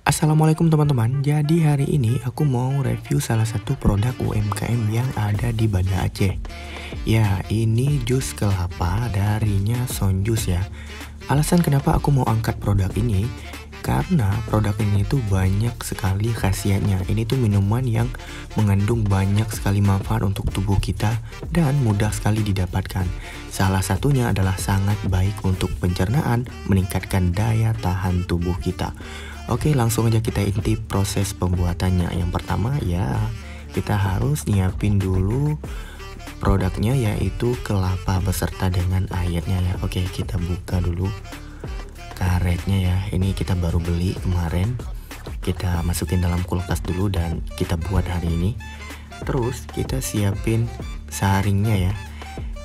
Assalamualaikum teman-teman. Jadi hari ini aku mau review salah satu produk UMKM yang ada di Banda Aceh. Ya, ini jus kelapa darinya Sonjus ya. Alasan kenapa aku mau angkat produk ini, karena produk ini tuh banyak sekali khasiatnya. Ini tuh minuman yang mengandung banyak sekali manfaat untuk tubuh kita dan mudah sekali didapatkan. Salah satunya adalah sangat baik untuk pencernaan, meningkatkan daya tahan tubuh kita. Oke, langsung aja kita intip proses pembuatannya. Yang pertama ya, kita harus nyiapin dulu produknya, yaitu kelapa beserta dengan airnya ya. Oke, kita buka dulu karetnya ya. Ini kita baru beli kemarin. Kita masukin dalam kulkas dulu dan kita buat hari ini. Terus kita siapin saringnya ya.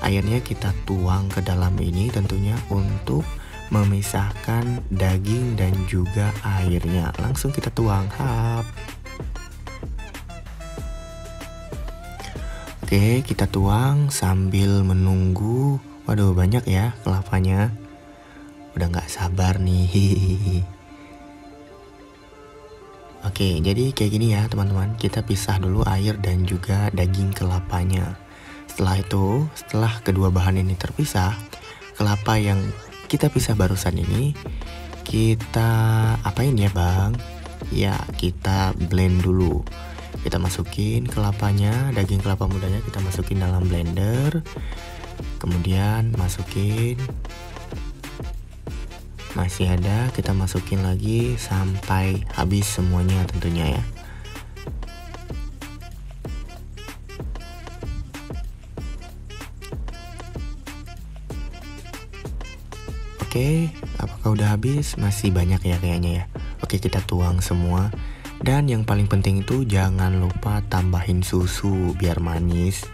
Airnya kita tuang ke dalam ini tentunya untuk memisahkan daging dan juga airnya. Langsung kita tuang. Oke, kita tuang sambil menunggu. Waduh, banyak ya kelapanya. Udah nggak sabar nih. Oke, jadi kayak gini ya teman-teman. Kita pisah dulu air dan juga daging kelapanya. Setelah itu, setelah kedua bahan ini terpisah, kelapa yang kita pisah barusan ini kita apain ya bang? Ya, kita blend dulu. Kita masukin kelapanya, daging kelapa mudanya kita masukin dalam blender. Kemudian masukin, masih ada, kita masukin lagi sampai habis semuanya tentunya ya. Oke, apakah udah habis? Masih banyak ya kayaknya ya. Oke, kita tuang semua. Dan yang paling penting itu jangan lupa tambahin susu biar manis.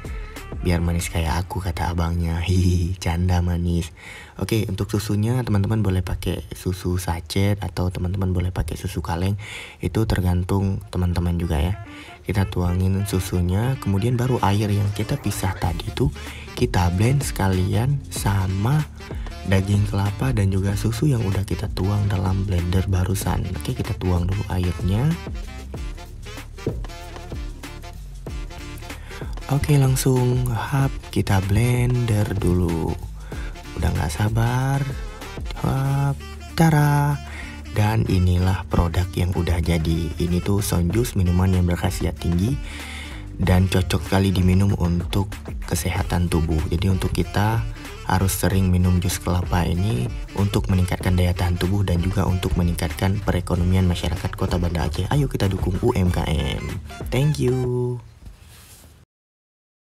Biar manis kayak aku kata abangnya. Hihi, canda manis. Oke, untuk susunya teman-teman boleh pakai susu sachet atau teman-teman boleh pakai susu kaleng. Itu tergantung teman-teman juga ya. Kita tuangin susunya, kemudian baru air yang kita pisah tadi itu kita blend sekalian sama daging kelapa dan juga susu yang udah kita tuang dalam blender barusan. Oke, kita tuang dulu airnya. Oke, langsung kita blender dulu. Udah nggak sabar. Tara. Dan inilah produk yang udah jadi. Ini tuh Sonjus, minuman yang berkhasiat tinggi dan cocok sekali diminum untuk kesehatan tubuh. Jadi untuk kita harus sering minum jus kelapa ini untuk meningkatkan daya tahan tubuh dan juga untuk meningkatkan perekonomian masyarakat Kota Banda Aceh. Ayo kita dukung UMKM. Thank you.